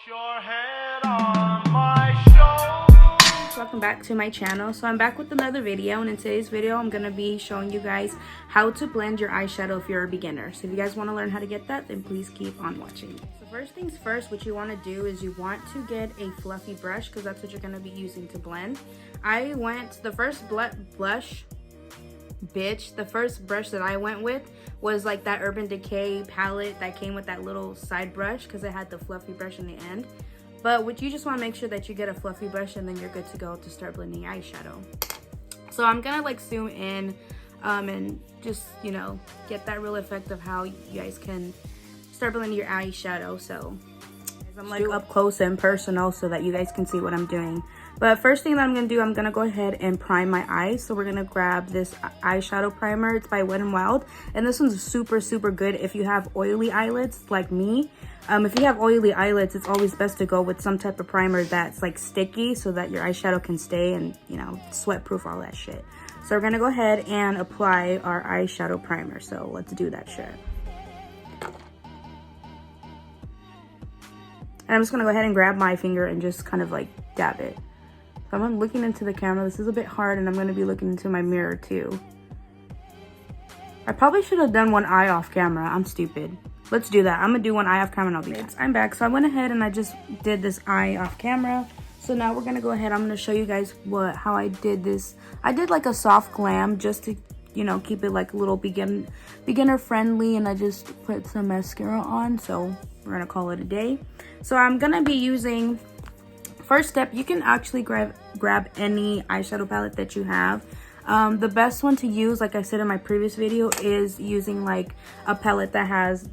your head on my shoulder. Welcome back to my channel. So I'm back with another video, and in today's video I'm going to be showing you guys how to blend your eyeshadow if you're a beginner. So if you guys want to learn how to get that, then please keep on watching. So first things first, what you want to do is you want to get a fluffy brush, because that's what you're going to be using to blend. The first brush that I went with was like that Urban Decay palette that came with that little side brush, because it had the fluffy brush in the end. But what you just want to make sure that you get a fluffy brush, and then you're good to go to start blending eyeshadow. So I'm gonna like zoom in and just, you know, get that real effect of how you guys can start blending your eyeshadow. So I'm like up close and personal so that you guys can see what I'm doing. But first thing that I'm going to do, I'm going to go ahead and prime my eyes. So we're going to grab this eyeshadow primer. It's by Wet n Wild. And this one's super, super good if you have oily eyelids like me. If you have oily eyelids, it's always best to go with some type of primer that's like sticky so that your eyeshadow can stay and, you know, sweat proof, all that shit. So we're going to go ahead and apply our eyeshadow primer. So let's do that shit. And I'm just going to go ahead and grab my finger and just kind of like dab it. So I'm looking into the camera. This is a bit hard, and I'm going to be looking into my mirror too. I probably should have done one eye off camera. I'm stupid. Let's do that. I'm going to do one eye off camera and I'll be back. I'm back. So I went ahead and I just did this eye off camera. So now we're going to go ahead. I'm going to show you guys how I did this. I did like a soft glam just to, you know, keep it like a little beginner friendly, and I just put some mascara on. So we're going to call it a day. So I'm going to be using... First step, you can actually grab any eyeshadow palette that you have. The best one to use, like I said in my previous video, is using like a palette that has,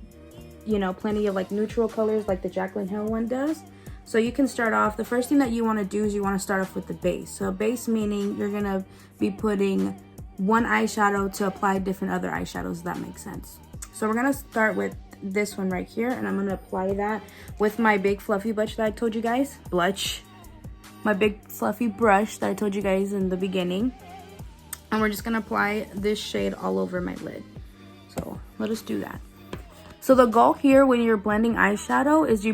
you know, plenty of like neutral colors like the Jaclyn Hill one does. So you can start off, the first thing that you want to do is you want to start off with the base. So base meaning you're going to be putting one eyeshadow to apply different other eyeshadows, if that makes sense. So we're going to start with this one right here, and I'm going to apply that with my big fluffy brush that I told you guys. My big fluffy brush that I told you guys in the beginning. And we're just going to apply this shade all over my lid. So let us do that. So the goal here when you're blending eyeshadow is you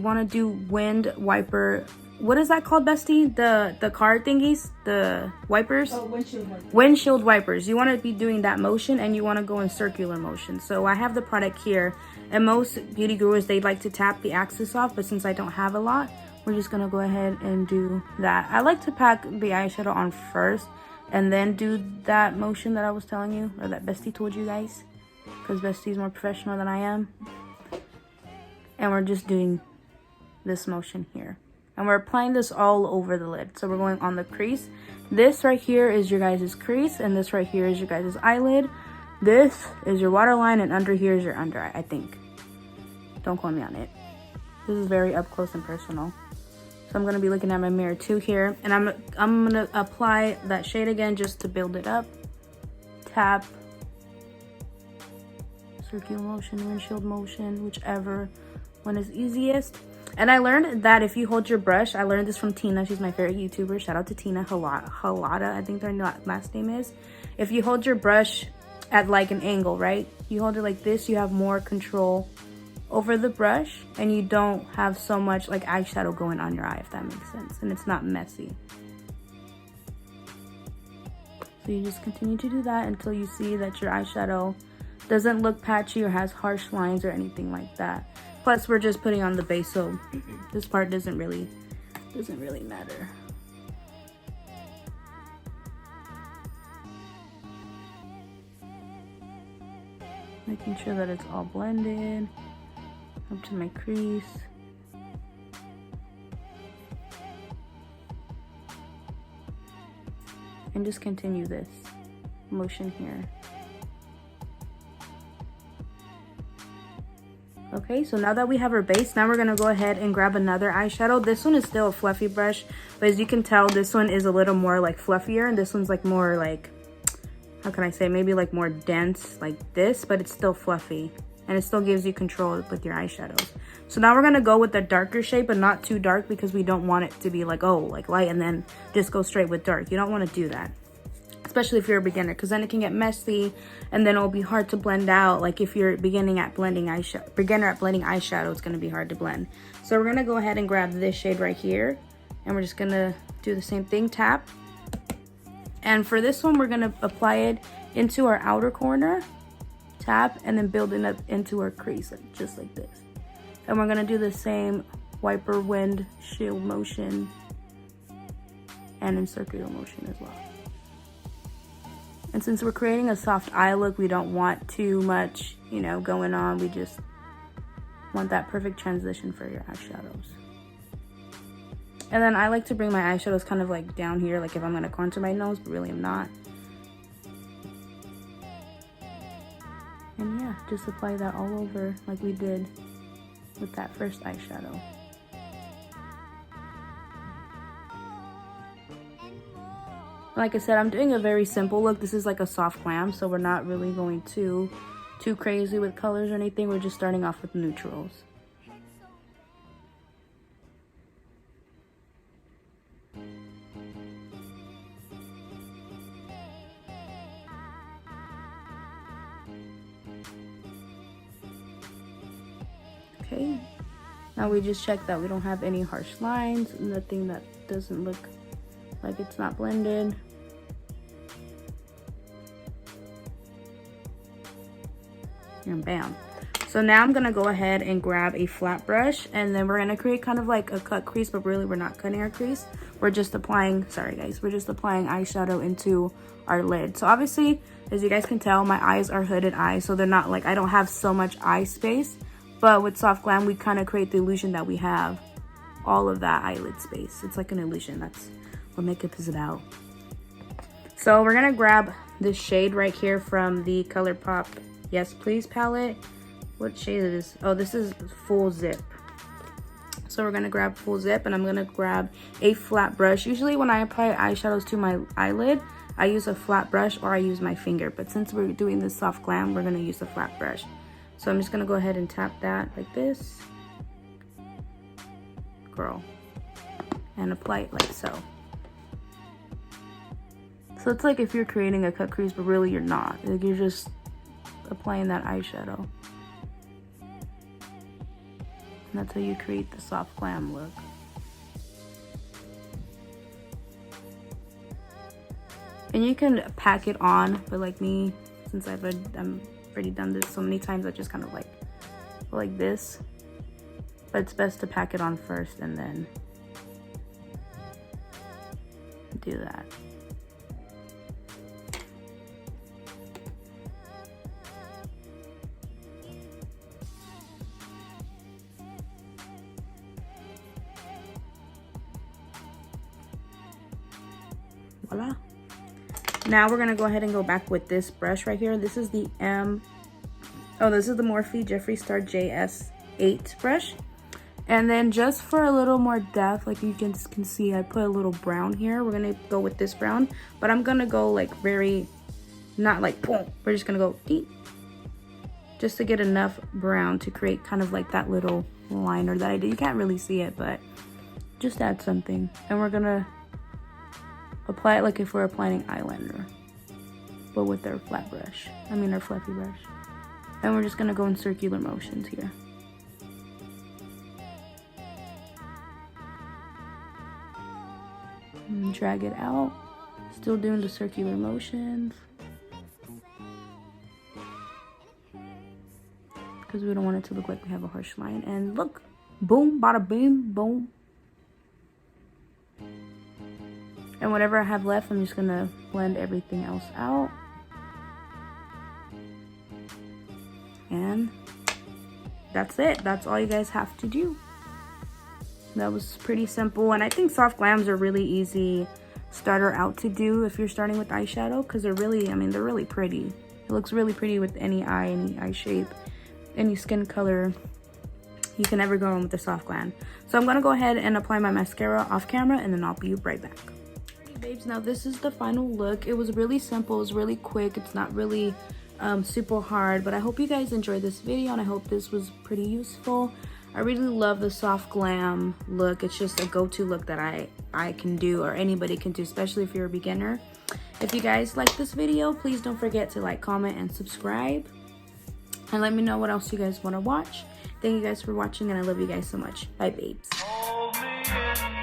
want to do wind wiper. What is that called, bestie? The car thingies? The wipers? Oh, windshield wipers. Windshield wipers. You want to be doing that motion, and you want to go in circular motion. So I have the product here, and most beauty gurus, they like to tap the axis off, but since I don't have a lot, we're just going to go ahead and do that. I like to pack the eyeshadow on first and then do that motion that I was telling you, or that bestie told you guys, because bestie's more professional than I am. And we're just doing this motion here. And we're applying this all over the lid. So we're going on the crease. This right here is your guys' crease, and this right here is your guys' eyelid. This is your waterline, and under here is your under eye, I think. Don't quote me on it. This is very up close and personal. So I'm going to be looking at my mirror too here. And I'm going to apply that shade again just to build it up. Tap. Circular motion, windshield motion, whichever one is easiest. And I learned that if you hold your brush, I learned this from Tina. She's my favorite YouTuber. Shout out to Tina Halada, I think their last name is. If you hold your brush at like an angle, right? You hold it like this, you have more control over the brush, and you don't have so much like eyeshadow going on your eye, if that makes sense. And it's not messy. So you just continue to do that until you see that your eyeshadow doesn't look patchy or has harsh lines or anything like that. Plus, we're just putting on the base, so this part doesn't really matter. Making sure that it's all blended up to my crease. And just continue this motion here. Okay, so now that we have our base, now we're going to go ahead and grab another eyeshadow. This one is still a fluffy brush, but as you can tell, this one is a little more like fluffier, and this one's like more like, how can I say, maybe like more dense like this, but it's still fluffy, and it still gives you control with your eyeshadows. So now we're going to go with the darker shade, but not too dark, because we don't want it to be like, oh, like light and then just go straight with dark. You don't want to do that. especially if you're a beginner, because then it can get messy and then it'll be hard to blend out. Like if you're beginner at blending eyeshadow, it's going to be hard to blend. So we're going to go ahead and grab this shade right here, and we're just going to do the same thing, tap. And for this one, we're going to apply it into our outer corner, tap, and then build it up into our crease, like, just like this. And we're going to do the same wiper wind shield motion and in circular motion as well. And since we're creating a soft eye look, we don't want too much, you know, going on. We just want that perfect transition for your eyeshadows. And then I like to bring my eyeshadows kind of like down here, like if I'm going to contour my nose, but really I'm not. And yeah, just apply that all over like we did with that first eyeshadow. Like I said, I'm doing a very simple look. This is like a soft glam, so we're not really going too crazy with colors or anything. We're just starting off with neutrals. Okay, now we just check that we don't have any harsh lines, nothing that doesn't look like it's not blended. And bam. So now I'm gonna go ahead and grab a flat brush, and then we're gonna create kind of like a cut crease, but really we're not cutting our crease. We're just applying, sorry guys, we're just applying eyeshadow into our lid. So obviously, as you guys can tell, my eyes are hooded eyes, so they're not like, I don't have so much eye space. But with soft glam, we kind of create the illusion that we have all of that eyelid space. It's like an illusion. That's what makeup is about. So we're gonna grab this shade right here from the ColourPop Yes Please palette. What shade is this? Oh, this is Full Zip. So we're gonna grab Full Zip, and I'm gonna grab a flat brush. Usually when I apply eyeshadows to my eyelid, I use a flat brush or I use my finger. But since we're doing this soft glam, we're gonna use a flat brush. So I'm just gonna go ahead and tap that like this. Girl. And apply it like so. So it's like if you're creating a cut crease, but really you're not. Like you're just applying that eyeshadow. And that's how you create the soft glam look. And you can pack it on, but like me, since I'm already done this so many times, I just kind of like this. But it's best to pack it on first and then do that. Voila. Now we're gonna go ahead and go back with this brush right here. This is the this is the Morphe Jeffree Star JS8 brush. And then just for a little more depth, like you can see, I put a little brown here. We're gonna go with this brown, but I'm gonna go like very, not like boom. We're just gonna go deep, just to get enough brown to create kind of like that little liner that I did. You can't really see it, but just add something. And we're gonna apply it like if we're applying eyeliner, but with our flat brush. I mean our fluffy brush. And we're just gonna go in circular motions here. And drag it out. Still doing the circular motions, because we don't want it to look like we have a harsh line. And look, boom, bada boom, boom. And whatever I have left, I'm just gonna blend everything else out. And that's it. That's all you guys have to do. That was pretty simple. And I think soft glams are really easy starter out to do if you're starting with eyeshadow, because they're really, I mean, they're really pretty. It looks really pretty with any eye shape, any skin color. You can never go wrong with the soft glam. So I'm gonna go ahead and apply my mascara off camera, and then I'll be right back. Babes, now this is the final look. It was really simple, it was really quick, it's not really super hard, but I hope you guys enjoyed this video, and I hope this was pretty useful. I really love the soft glam look. It's just a go-to look that I can do, or anybody can do, especially if you're a beginner. If you guys like this video, please don't forget to like, comment, and subscribe. And let me know what else you guys want to watch. Thank you guys for watching, and I love you guys so much. Bye, babes. Hold me in